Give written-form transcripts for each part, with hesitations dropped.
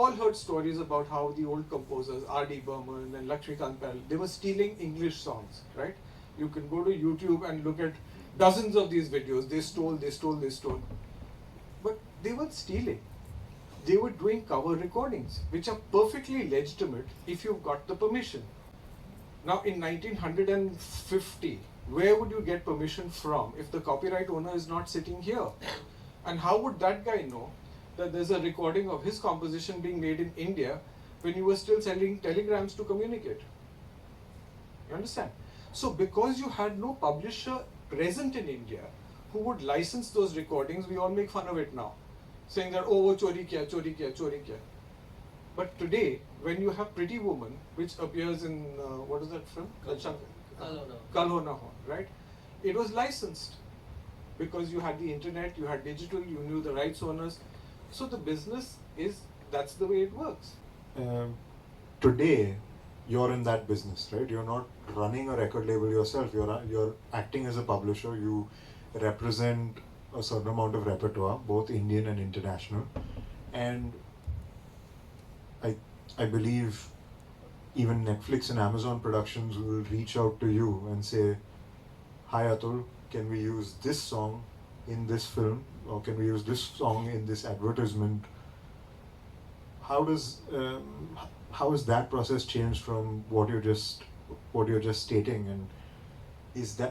all heard stories about how the old composers, R.D. Burman and Lakshmikant Pal, they were stealing English songs, right? You can go to YouTube and look at dozens of these videos. They stole, they stole, they stole. But they weren't stealing. They were doing cover recordings, which are perfectly legitimate if you've got the permission. Now, in 1950, where would you get permission from if the copyright owner is not sitting here? And how would that guy know that there's a recording of his composition being made in India when you were still sending telegrams to communicate? You understand? So, because you had no publisher present in India who would license those recordings, we all make fun of it now, saying that, oh, wo chori kiya, chori kiya, chori kiya. But today, when you have Pretty Woman, which appears in, what is that film? Kal Ho Na Ho, right? It was licensed because you had the internet, you had digital, you knew the rights owners. So the business is, that's the way it works. Today, you're in that business, right? You're not running a record label yourself. You're acting as a publisher. You represent a certain amount of repertoire, both Indian and international. And I believe even Netflix and Amazon Productions will reach out to you and say, hi Atul, can we use this song in this film, or can we use this song in this advertisement? How has that process changed from what you're just stating, and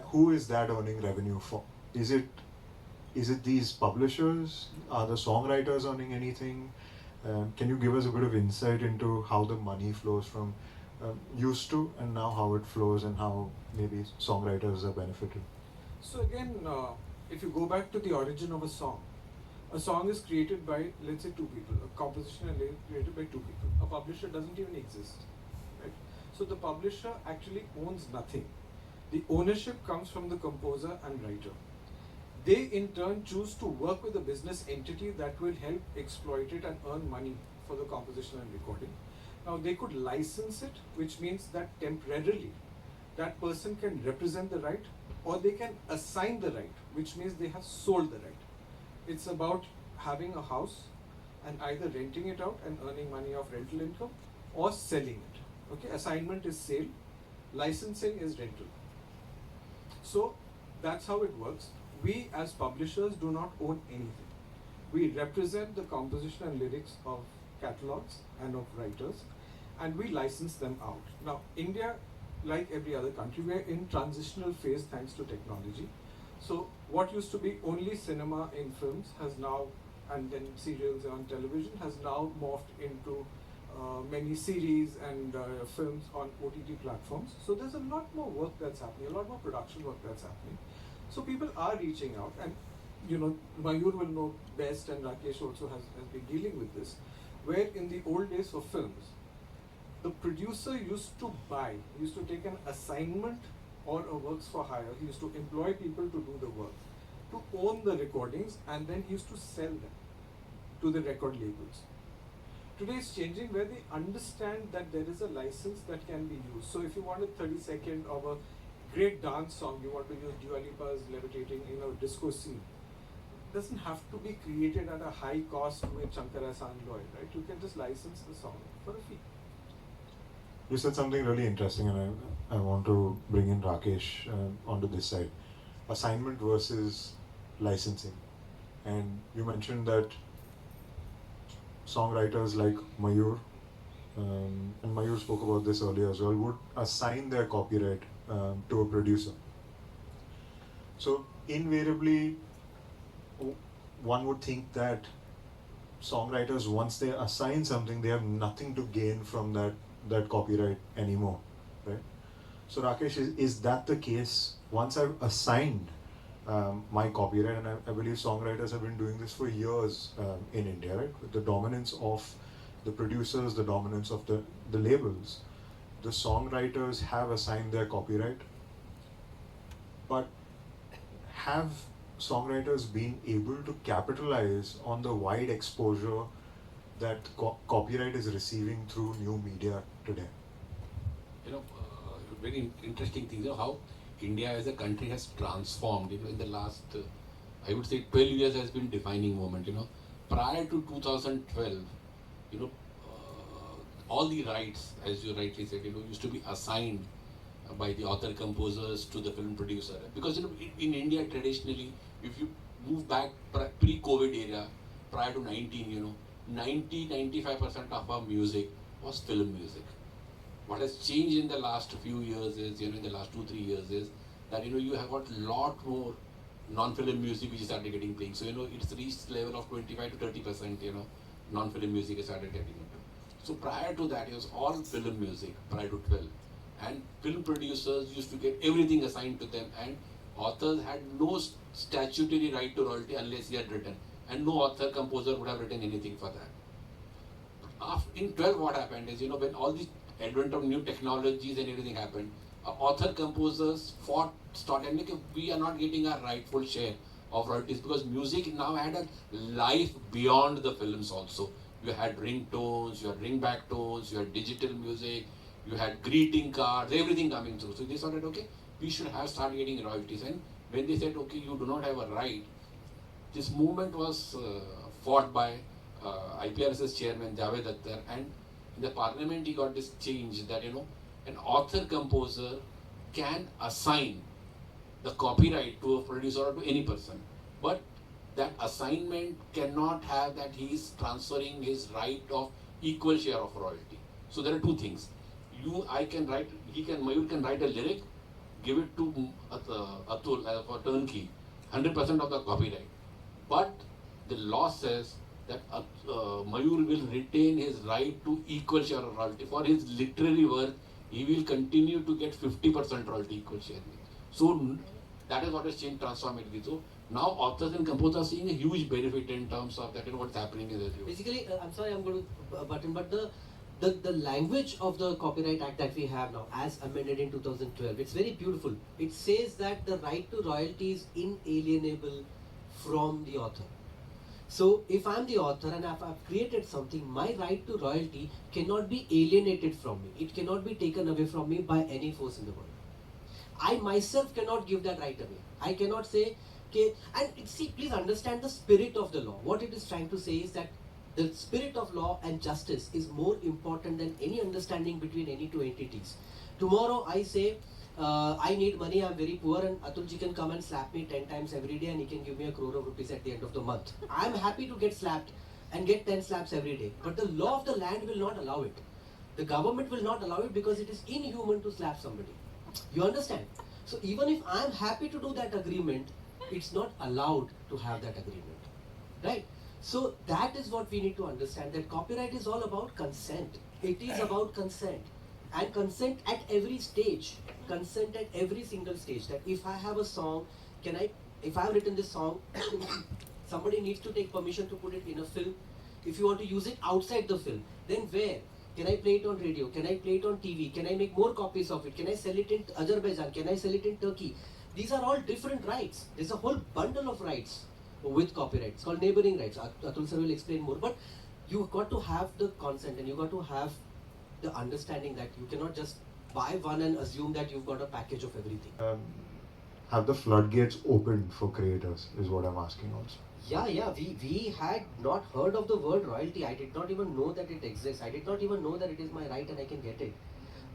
who is that earning revenue for? Is it these publishers? Are the songwriters earning anything? Can you give us a bit of insight into how the money flows from used to and now how it flows, and how maybe songwriters are benefited? So again, if you go back to the origin of a song is created by, let's say, two people. A composition is created by two people. A publisher doesn't even exist, right? So the publisher actually owns nothing. The ownership comes from the composer and writer. They in turn choose to work with a business entity that will help exploit it and earn money for the composition and recording. Now they could license it, which means that temporarily that person can represent the right, or they can assign the right, which means they have sold the right. It's about having a house and either renting it out and earning money of rental income, or selling it. Okay, assignment is sale, licensing is rental. So that's how it works. We as publishers do not own anything. We represent the composition and lyrics of catalogs and of writers, and we license them out. Now, India, like every other country, we're in transitional phase thanks to technology. So what used to be only cinema in films has now, and then serials on television, has now morphed into many series and films on OTT platforms. So there's a lot more work that's happening, a lot more production work that's happening. So people are reaching out, and Mayur will know best, and Rakesh also has been dealing with this, where in the old days for films, the producer used to take an assignment or a works for hire. He used to employ people to do the work, to own the recordings, and then he used to sell them to the record labels. Today it's changing, where they understand that there is a license that can be used. So if you want a 30-second of a great dance song, you want to use Dua Lipa's Levitating in a disco scene, it doesn't have to be created at a high cost with Shankara Sandloy, right? You can just license the song for a fee. You said something really interesting, and I want to bring in Rakesh onto this side. Assignment versus licensing. And you mentioned that songwriters like Mayur, and Mayur spoke about this earlier as well, would assign their copyright to a producer. So invariably, one would think that songwriters, once they assign something, they have nothing to gain from that copyright anymore, right? So Rakesh, is that the case? Once I've assigned my copyright, and I believe songwriters have been doing this for years in India, right? With the dominance of the producers, the dominance of the labels, the songwriters have assigned their copyright. But have songwriters been able to capitalize on the wide exposure that copyright is receiving through new media today? Very interesting thing, how India as a country has transformed. In the last, I would say 12 years has been defining moment. Prior to 2012, all the rights, as you rightly said, used to be assigned by the author composers to the film producer. Because in India traditionally, if you move back pre-COVID era, prior to 19, 90-95% of our music was film music. What has changed in the last few years is, in the last 2-3 years is that, you have got a lot more non-film music which started getting playing. So, it's reached level of 25 to 30%, non-film music has started getting into. So prior to that, it was all film music, prior to 12. And film producers used to get everything assigned to them, and authors had no statutory right to royalty unless he had written. And no author composer would have written anything for that. In 12, what happened is, when all the advent of new technologies and everything happened, author composers started like, we are not getting our rightful share of royalties, because music now had a life beyond the films also. You had ringtones, you had ringback tones, you had digital music, you had greeting cards, everything coming through. So they started, okay, we should start getting royalties. And when they said, okay, you do not have a right, this movement was fought by IPRS's chairman Javed Akhtar, and in the parliament he got this change that, an author composer can assign the copyright to a producer or to any person, but that assignment cannot have that he is transferring his right of equal share of royalty. So there are two things. Mayur can write a lyric, give it to Atul for turnkey, 100% of the copyright. But the law says that Mayur will retain his right to equal share of royalty. For his literary work, he will continue to get 50% royalty equal share. So that is what has changed, transformed it. So now authors and composers are seeing a huge benefit in terms of that, what's happening in the field. Basically, I'm sorry, I'm going to button, but the language of the Copyright Act that we have now, as amended in 2012, it's very beautiful. It says that the right to royalty is inalienable from the author. So if I'm the author and if I've created something, my right to royalty cannot be alienated from me. It cannot be taken away from me by any force in the world. I myself cannot give that right away. I cannot say, okay, and see, please understand the spirit of the law. What it is trying to say is that the spirit of law and justice is more important than any understanding between any two entities. Tomorrow I say, I need money, I'm very poor, and Atulji can come and slap me 10 times every day and he can give me 1 crore of rupees at the end of the month. I'm happy to get slapped and get 10 slaps every day. But the law of the land will not allow it. The government will not allow it because it is inhuman to slap somebody. You understand? So even if I'm happy to do that agreement, it's not allowed to have that agreement. Right? So that is what we need to understand, that copyright is all about consent. It is about consent. And consent at every stage. Consent at every single stage. That if I have a song, if I have written this song, somebody needs to take permission to put it in a film. If you want to use it outside the film, then where? Can I play it on radio? Can I play it on TV? Can I make more copies of it? Can I sell it in Azerbaijan? Can I sell it in Turkey? These are all different rights. There's a whole bundle of rights with copyright. It's called neighboring rights. Atul sir will explain more. But you've got to have the consent and you've got to have the understanding that you cannot just buy one and assume that you've got a package of everything. Have the floodgates opened for creators is what I'm asking also. Yeah, we had not heard of the word royalty. I did not even know that it exists. I did not even know that it is my right and I can get it.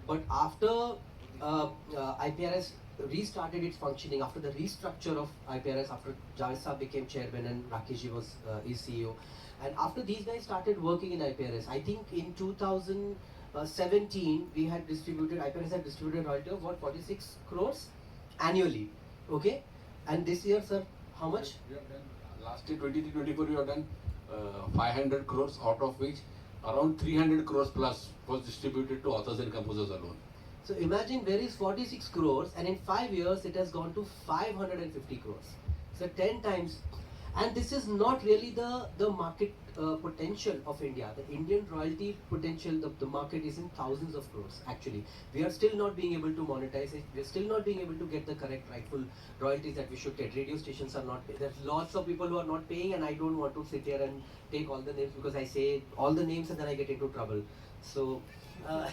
But after IPRS restarted its functioning, after the restructure of IPRS, after Javed Saab became chairman and Rakeshji was his CEO, and after these guys started working in IPRS, I think in 2017 we had distributed, IPRS had distributed royalty of what, 46 crores annually, okay? And this year, sir, how much? We have done, last year 23-24 we have done 500 crores, out of which around 300 crores plus was distributed to authors and composers alone. So imagine there is 46 crores and in 5 years it has gone to 550 crores. So 10 times. And this is not really the market potential of India. The Indian royalty potential, the market is in thousands of crores actually. We are still not being able to monetize it. We are still not being able to get the correct rightful royalties that we should get. Radio stations are not paying. There's lots of people who are not paying, and I don't want to sit here and take all the names because I say all the names and then I get into trouble. So I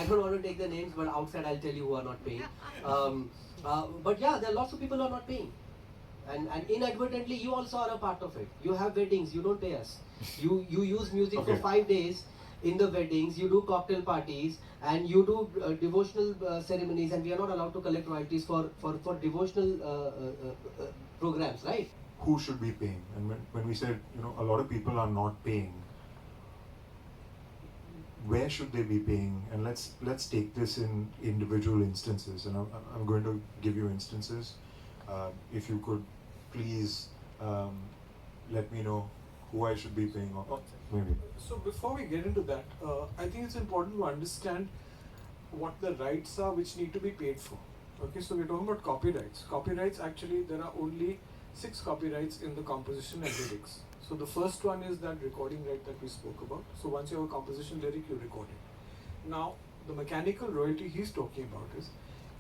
don't want to take the names, but outside I'll tell you who are not paying. But yeah, there are lots of people who are not paying. And inadvertently you also are a part of it. You have weddings, you don't pay us. You use music for 5 days in the weddings, you do cocktail parties, and you do devotional ceremonies, and we are not allowed to collect royalties for devotional programs, right? Who should be paying? And when we said, you know, a lot of people are not paying, where should they be paying? And let's take this in individual instances, and I'm going to give you instances. If you could please let me know who I should be paying on. Maybe. So before we get into that, I think it's important to understand what the rights are which need to be paid for. Okay, so we're talking about copyrights. Copyrights, actually there are only 6 copyrights in the composition and lyrics. So the first one is that recording right that we spoke about. So once you have a composition lyric, you record it. Now the mechanical royalty he's talking about is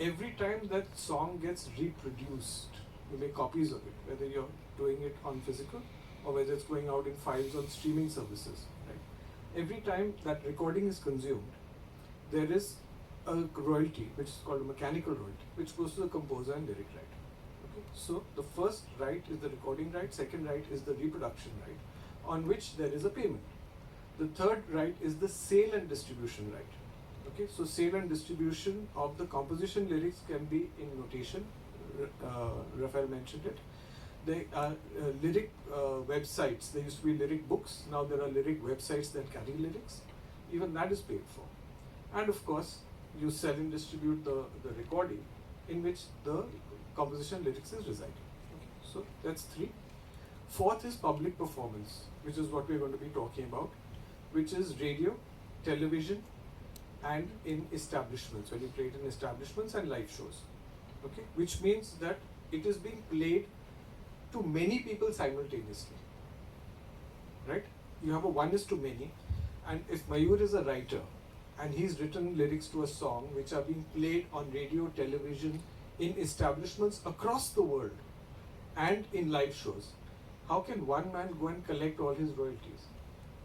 every time that song gets reproduced, you make copies of it, whether you're doing it on physical or whether it's going out in files on streaming services, right? Every time that recording is consumed, there is a royalty which is called a mechanical royalty, which goes to the composer and lyric writer. Okay? So the first right is the recording right, second right is the reproduction right, on which there is a payment. The third right is the sale and distribution right. Okay, so sale and distribution of the composition lyrics can be in notation. Raphael mentioned it. There are lyric websites. There used to be lyric books. Now there are lyric websites that carry lyrics. Even that is paid for. And of course, you sell and distribute the recording in which the composition lyrics is residing. Okay, so that's 3. Fourth is public performance, which is what we're going to be talking about, which is radio, television, and in establishments, when you play it in establishments and live shows. Okay, which means that it is being played to many people simultaneously, right? You have a 1:many, and if Mayur is a writer and he's written lyrics to a song which are being played on radio, television, in establishments across the world and in live shows, how can one man go and collect all his royalties?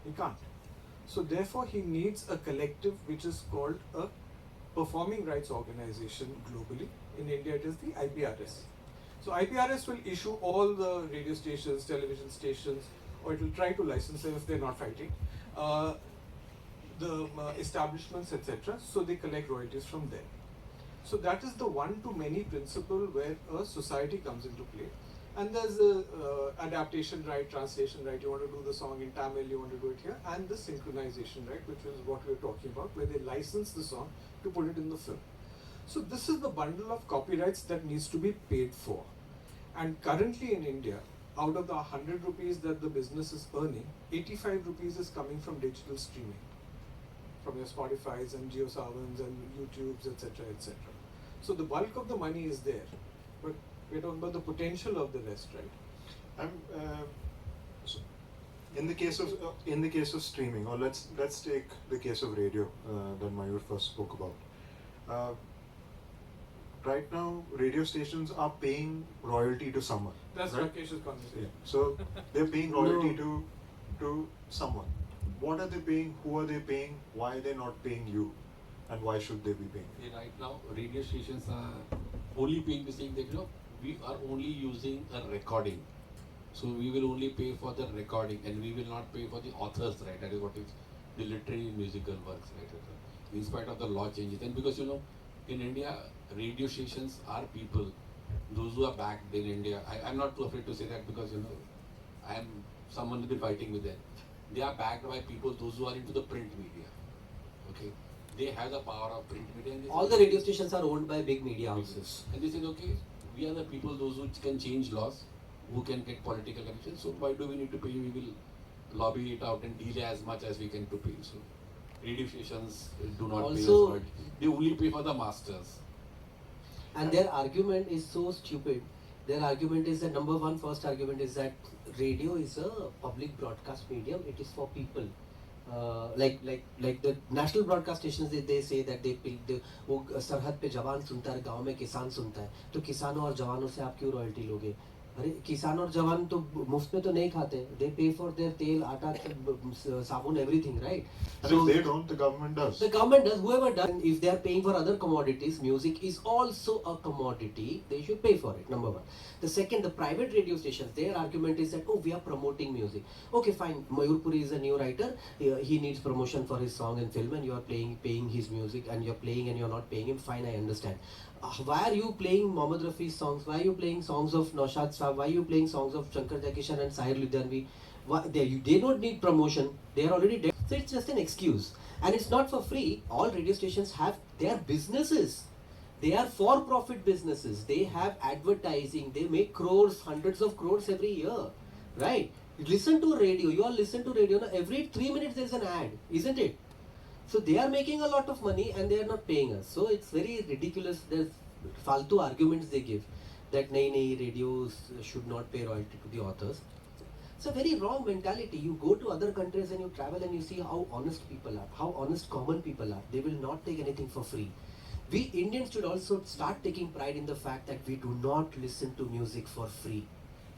He can't. So therefore he needs a collective which is called a performing rights organization globally. In India it is the Iprs. So Iprs will issue all the radio stations, television stations, or it will try to license them if they're not fighting, the establishments, etc. So they collect royalties from there. So that is the 1-to-many principle where a society comes into play. And there's a adaptation right, translation right. You want to do the song in Tamil, you want to do it here, and the synchronization right, which is what we're talking about, where they license the song to put it in the film. So this is the bundle of copyrights that needs to be paid for. And currently in India, out of the 100 rupees that the business is earning, 85 rupees is coming from digital streaming, from your Spotify's and JioSavans and YouTubes, etc., etc. So the bulk of the money is there, but we're talking about the potential of the rest, right? So in the case of streaming, or let's take the case of radio that Mayur first spoke about. Right now, radio stations are paying royalty to someone. That's right? Rakesh's conversation. Yeah. So they're paying royalty to someone. What are they paying? Who are they paying? Why are they not paying you? And why should they be paying? Yeah, right now, radio stations are only paying the same thing. You know, we are only using a recording, so we will only pay for the recording, and we will not pay for the authors, right? That is what is the literary musical works, right? In spite of the law changes, and because you know, in India, radio stations are people, those who are backed in India. I'm not too afraid to say that because you know, I'm someone who's been fighting with them. They are backed by people, those who are into the print media. Okay, they have the power of print media. And all the radio stations are owned by big media houses. And they said, okay, we are the people, those who can change laws, who can get political connections. So why do we need to pay you? We will lobby it out and delay as much as we can to pay. So radio stations do not pay us, but they only pay for the masters. And their argument is so stupid. Their argument is that first argument is that radio is a public broadcast medium. It is for people. Like the national broadcast stations, they say that वो सरहद पे जवान सुनता है, गांव में किसान सुनता है, तो किसानों और जवानों से आप क्यों रॉयल्टी लोगे? अरे किसान और जवान तो मुफ्त में तो नहीं खाते. They pay for their तेल, आटा, साबुन, everything, right? And if they don't, the government does. The government does, whoever does. And if they are paying for other commodities, music is also a commodity. They should pay for it. Number one. The second, the private radio stations, their argument is that, oh, we are promoting music. Okay, fine. Mayur Puri is a new writer. He needs promotion for his song and film, and you are paying his music, and you are playing and you are not paying him. Fine, I understand. Why are you playing Mohammad Rafi's songs? Why are you playing songs of Naushad Saab? Why are you playing songs of Shankar Jaikishan and Sahir Ludhianvi? They don't need promotion. They are already dead. So it's just an excuse. And it's not for free. All radio stations have their businesses. They are for-profit businesses. They have advertising. They make crores, hundreds of crores every year. Right? Listen to radio. You all listen to radio. Now, every 3 minutes there's an ad. Isn't it? So they are making a lot of money and they are not paying us. So it's very ridiculous. There's faltu arguments they give that nahi, radios should not pay royalty to the authors. It's a very wrong mentality. You go to other countries and you travel and you see how honest people are, how honest common people are. They will not take anything for free. We Indians should also start taking pride in the fact that we do not listen to music for free.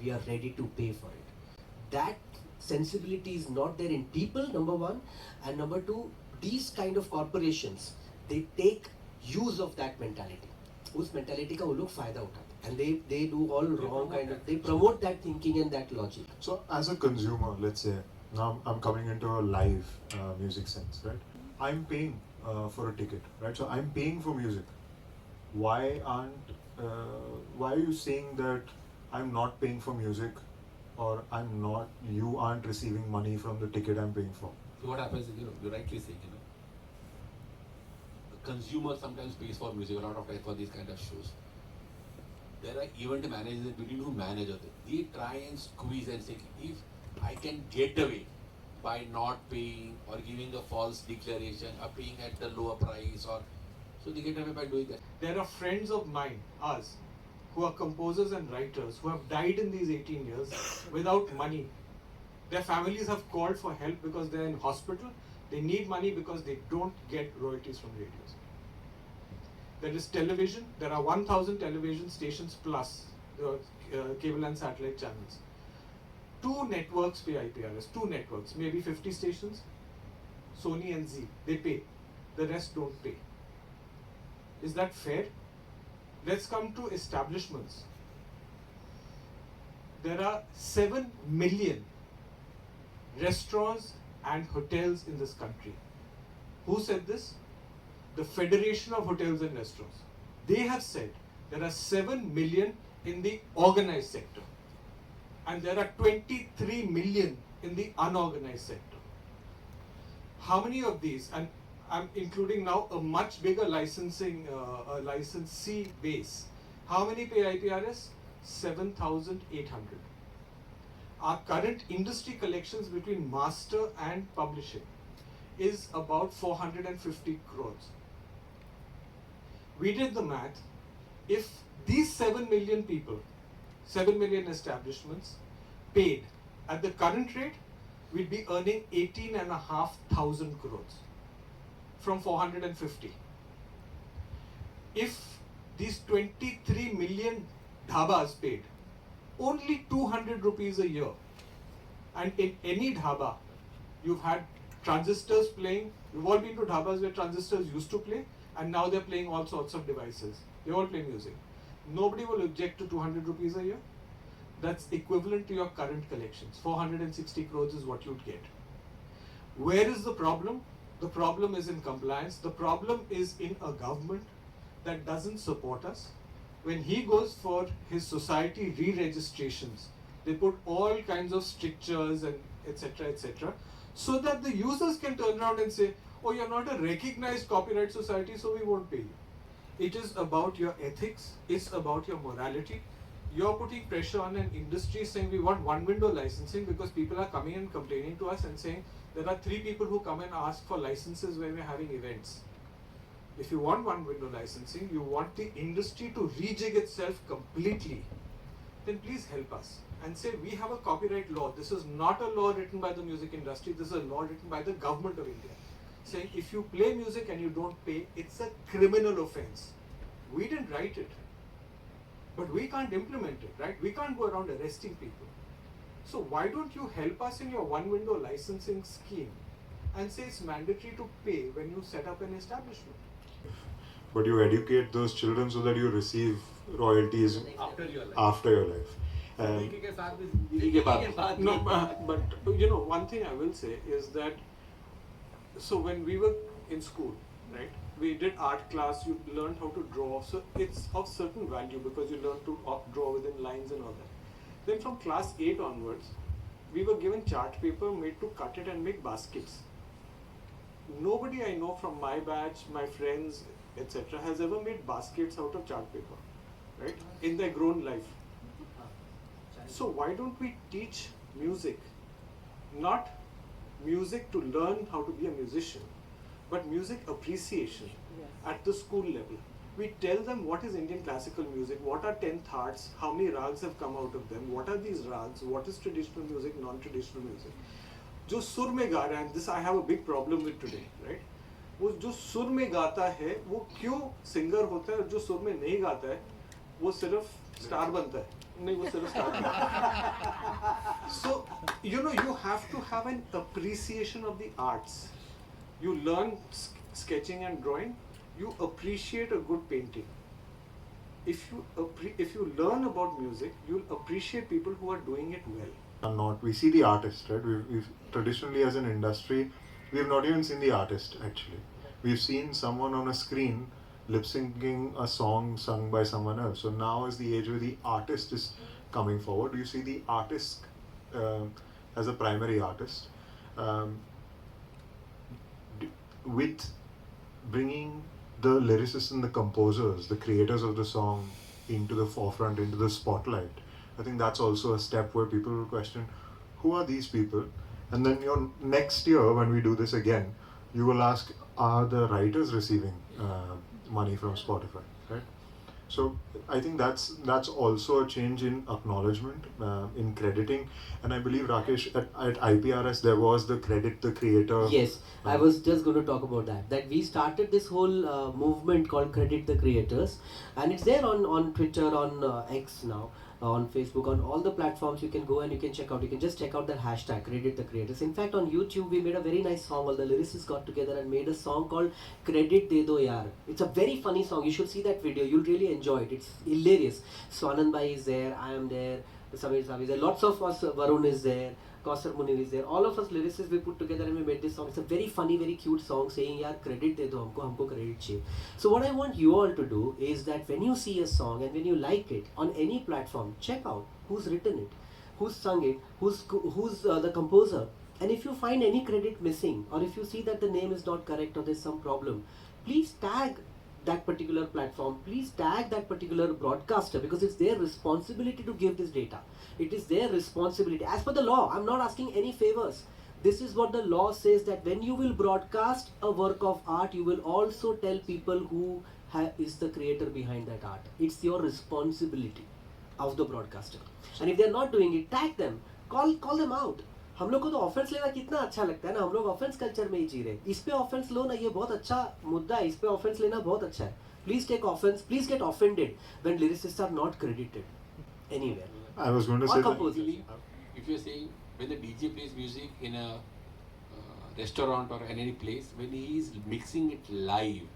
We are ready to pay for it. That sensibility is not there in people, number one. And number two, these kind of corporations, they take use of that mentality. उस mentality का वो लोग फायदा उठाते हैं. And they do all wrong kind of, they promote that thinking and that logic. So as a consumer, let's say, now I'm coming into a live music sense, right? I'm paying for a ticket, right? So I'm paying for music. Why are you saying that I'm not paying for music, or you aren't receiving money from the ticket I'm paying for? So what happens is, you're rightly saying, the consumer sometimes pays for music a lot of times for these kind of shows. There are event managers in between who manage it. They try and squeeze and say, if I can get away by not paying or giving a false declaration or paying at the lower price, or so they get away by doing that. There are friends of mine, us, who are composers and writers who have died in these 18 years without money. Their families have called for help because they're in hospital. They need money because they don't get royalties from radios. There is television. There are 1,000 television stations plus cable and satellite channels. 2 networks pay IPRS. 2 networks, maybe 50 stations. Sony and Z, they pay. The rest don't pay. Is that fair? Let's come to establishments. There are 7 million restaurants and hotels in this country. Who said this? The Federation of Hotels and Restaurants. They have said there are 7 million in the organized sector and there are 23 million in the unorganized sector. How many of these, and I'm including now a much bigger licensing, licensee base. How many pay IPRS? 7,800. Our current industry collections between master and publishing is about 450 crores. We did the math. If these 7 million people, 7 million establishments paid at the current rate, we'd be earning 18,500 crores from 450. If these 23 million dhabas paid only 200 rupees a year, and in any dhaba you've had transistors playing, you've all been to dhabas where transistors used to play and now they're playing all sorts of devices. They all play music. Nobody will object to 200 rupees a year. That's equivalent to your current collections. 460 crores is what you'd get. Where is the problem? The problem is in compliance. The problem is in a government that doesn't support us. When he goes for his society re-registrations, they put all kinds of strictures and etc., so that the users can turn around and say, oh, you're not a recognized copyright society, so we won't pay you. It is about your ethics, it's about your morality. You're putting pressure on an industry saying we want one window licensing because people are coming and complaining to us and saying there are 3 people who come and ask for licenses when we're having events. If you want one window licensing, you want the industry to rejig itself completely, then please help us and say we have a copyright law. This is not a law written by the music industry, this is a law written by the government of India. Saying if you play music and you don't pay, it's a criminal offense. We didn't write it. but we can't implement it, right? We can't go around arresting people. So why don't you help us in your one-window licensing scheme and say it's mandatory to pay when you set up an establishment? But you educate those children so that you receive royalties After your life. after your life. No, but you know, one thing I will say is that, so when we were in school, right, we did art class, you learned how to draw, so it's of certain value because you learn to draw within lines and all that. Then from class 8 onwards, we were given chart paper made to cut it and make baskets. Nobody I know from my batch, my friends, etc., has ever made baskets out of chart paper, right, in their grown life. So why don't we teach music, not music to learn how to be a musician, but music appreciation at the school level. We tell them what is Indian classical music, what are 10th arts, how many rags have come out of them, what are these rags, what is traditional music, non-traditional music. जो सुर में गा रहा है, this I have a big problem with today, right? वो जो सुर में गाता है, वो क्यों सिंगर होता है, और जो सुर में नहीं गाता है, वो सिर्फ स्टार बनता है. नहीं, वो सिर्फ स्टार बनता है. So, you know, you have to have an appreciation of the arts. You learn sketching and drawing, you appreciate a good painting. If you learn about music, you'll appreciate people who are doing it well. Or not, we see the artist, right? We've traditionally, as an industry, we've not even seen the artist actually. We've seen someone on a screen lip syncing a song sung by someone else. So now is the age where the artist is coming forward. You see the artist as a primary artist, with bringing the lyricists and the composers, the creators of the song, into the forefront, into the spotlight. I think that's also a step where people will question, who are these people? And then next year when we do this again, you will ask, are the writers receiving money from Spotify, right? So I think that's also a change in acknowledgement, in crediting. And I believe, Rakesh, at IPRS there was the credit the creator. Yes, I was just going to talk about that. That we started this whole movement called Credit the Creators, and it's there on Twitter, on X now, on Facebook, on all the platforms. You can go and you can check out. You can just check out that hashtag Credit the Creators. In fact, on YouTube we made a very nice song. All the lyricists got together and made a song called Credit De Do Yaar. It's a very funny song. You should see that video. You'll really enjoy it. It's hilarious. Swanand Bhai is there. I am there. Samir Saab is there. Lots of us. Varun is there. Kausar Munir is there. All of us lyricists we put together and we made this song. It's a very funny, very cute song saying, "Yaar, credit de do हमको credit चाहिए." So what I want you all to do is that when you see a song and when you like it on any platform, check out who's written it, who's sung it, who's the composer, and if you find any credit missing or if you see that the name is not correct or there's some problem, please tag that particular platform, please tag that particular broadcaster, because it's their responsibility to give this data. It is their responsibility. As per the law, I'm not asking any favors. This is what the law says, that when you will broadcast a work of art, you will also tell people who is the creator behind that art. It's your responsibility of the broadcaster. And if they're not doing it, tag them, call them out. हम लोग को तो offence लेना कितना अच्छा लगता है ना, हम लोग ऑफेंस कल्चर में ही जी रहे. इस पे ऑफेंस लो ना, ये बहुत अच्छा मुद्दा है, इस पे ऑफेंस लेना बहुत अच्छा है. Please take offense, please get offended when lyricists are not credited anywhere. I was going to say that if you're saying when the DJ plays music in a restaurant or in any place, when he is mixing it live,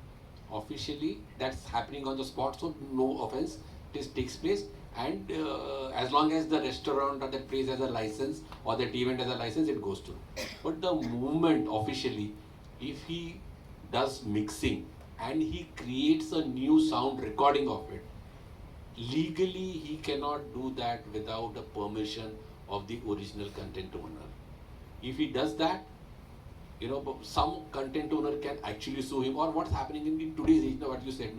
officially that's happening on the spot, so no offense, this takes place. And as long as the restaurant or that place has a license or that event has a license, it goes to. But the moment officially, if he does mixing and he creates a new sound recording of it, legally he cannot do that without the permission of the original content owner. If he does that, some content owner can actually sue him. Or what's happening in today's age, what you said,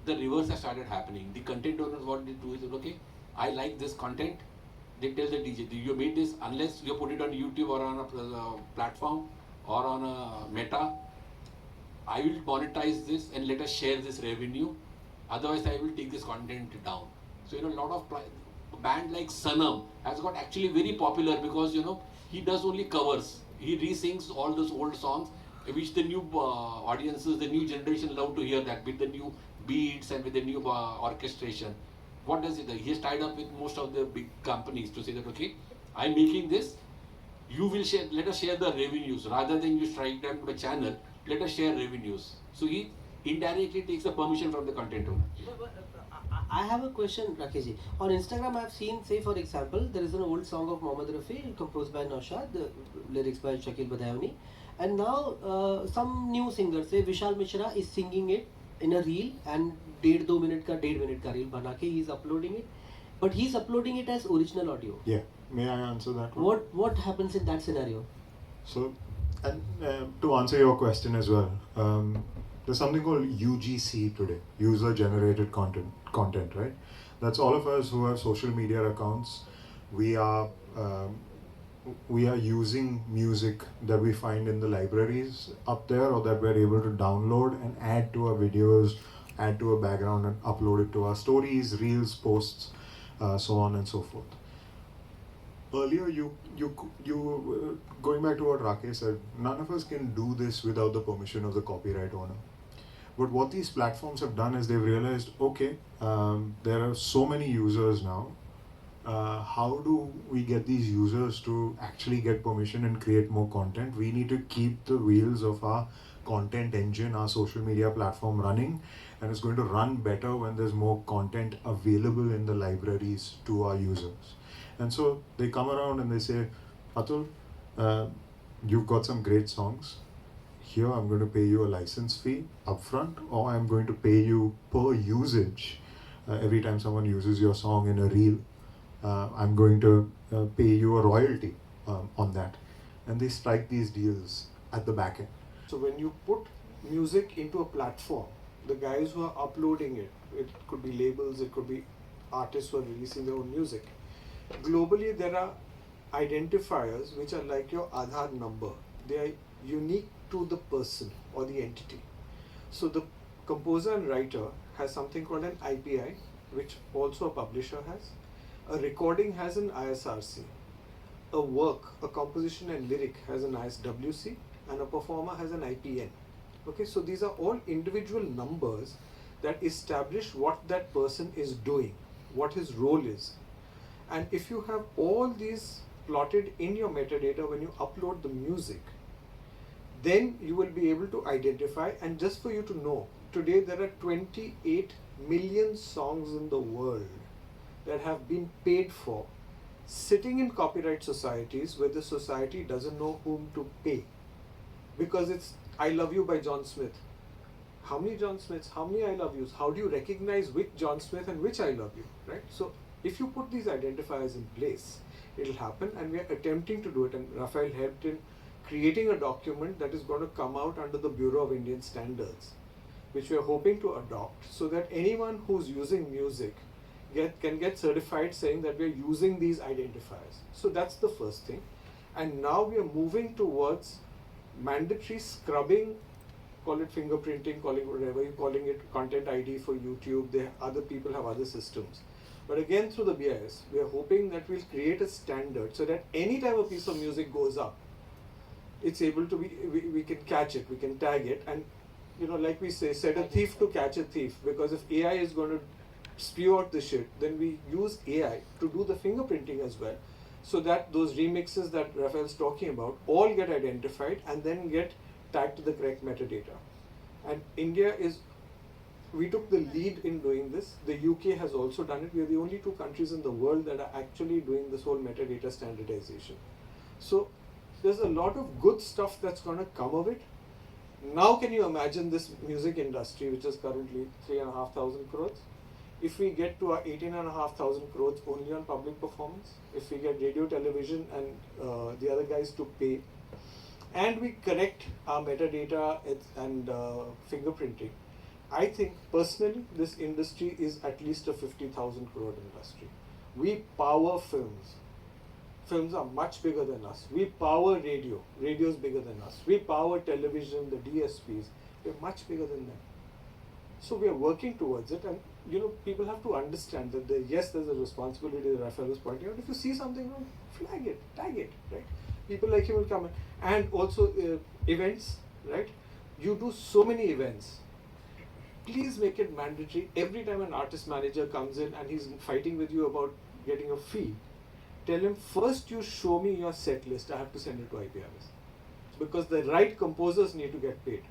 the reverse has started happening. The content owners, what they do is, okay, I like this content. They tell the DJ, you made this, unless you put it on YouTube or on a platform or on a Meta, I will monetize this and let us share this revenue. Otherwise, I will take this content down. So, a lot of a band like Sanam has got actually very popular because, he does only covers. He re-sings all those old songs, which the new audiences, the new generation love to hear that with the new beats and with the new orchestration, what does it do? He has tied up with most of the big companies to say that, okay, I'm making this, you will share, let us share the revenues. Rather than you strike down the channel, let us share revenues. So he indirectly takes the permission from the content owner. I have a question, Rakeshji. On Instagram, I've seen, say for example, there is an old song of Mohammad Rafi composed by Naushad, the lyrics by Shakil Badayani, and now some new singer, say Vishal Mishra, is singing it in a reel and 1.5 ka reel bana ke he's uploading it, but he's uploading it as original audio. Yeah. May I answer that one? What happens in that scenario? So, and to answer your question as well, there's something called UGC today, user generated content, right? That's all of us who have social media accounts. We are using music that we find in the libraries up there, or that we're able to download and add to our videos, add to a background and upload it to our stories, reels, posts, so on and so forth. Earlier, going back to what Rakesh said, none of us can do this without the permission of the copyright owner. But what these platforms have done is they've realized, okay, there are so many users now. How do we get these users to actually get permission and create more content? We need to keep the wheels of our content engine, our social media platform running, and it's going to run better when there's more content available in the libraries to our users. And so they come around and they say, Atul, you've got some great songs. Here I'm going to pay you a license fee upfront, or I'm going to pay you per usage. Every time someone uses your song in a reel, I'm going to pay you a royalty on that. And they strike these deals at the back end. So when you put music into a platform, the guys who are uploading it, it could be labels, it could be artists who are releasing their own music. Globally, there are identifiers which are like your Aadhaar number. They are unique to the person or the entity. So the composer and writer has something called an IPI, which also a publisher has. A recording has an ISRC. A work, a composition and lyric has an ISWC, and a performer has an IPN. Okay, so these are all individual numbers that establish what that person is doing, what his role is. And if you have all these plotted in your metadata when you upload the music, then you will be able to identify. And just for you to know, today there are 28 million songs in the world that have been paid for, sitting in copyright societies where the society doesn't know whom to pay. Because it's I Love You by John Smith. How many John Smiths, how many I Love Yous? How do you recognize which John Smith and which I Love You, right? So if you put these identifiers in place, it'll happen, and we are attempting to do it, and Raphael helped in creating a document that is going to come out under the Bureau of Indian Standards, which we are hoping to adopt, so that anyone who's using music can get certified saying that we are using these identifiers. So that's the first thing. And now we are moving towards mandatory scrubbing, call it fingerprinting, call it whatever you're calling it, content ID for YouTube. Other people have other systems. But again, through the BIS, we are hoping that we'll create a standard so that any time a piece of music goes up, it's able to be, we can catch it, we can tag it, and like we say, set a thief to catch a thief. Because if AI is going to spew out the shit, then we use AI to do the fingerprinting as well, so that those remixes that Raphael's talking about all get identified and then get tagged to the correct metadata. And India we took the lead in doing this. The UK has also done it. We are the only 2 countries in the world that are actually doing this whole metadata standardization. So there's a lot of good stuff that's going to come of it. Now can you imagine this music industry, which is currently 3,500 crores? If we get to our 18,500 crores only on public performance, if we get radio, television and the other guys to pay, and we correct our metadata and fingerprinting, I think personally this industry is at least a 50,000 crore industry. We power films. Films are much bigger than us. We power radio. Radio is bigger than us. We power television, the DSPs. We're much bigger than them. So we are working towards it, and people have to understand that yes, there's a responsibility that Raphael was pointing out. If you see something wrong, flag it, tag it, right? People like him will come in. And also events, right? You do so many events. please make it mandatory every time an artist manager comes in and he's fighting with you about getting a fee. Tell him, first you show me your set list, I have to send it to IPRS. Because the right composers need to get paid.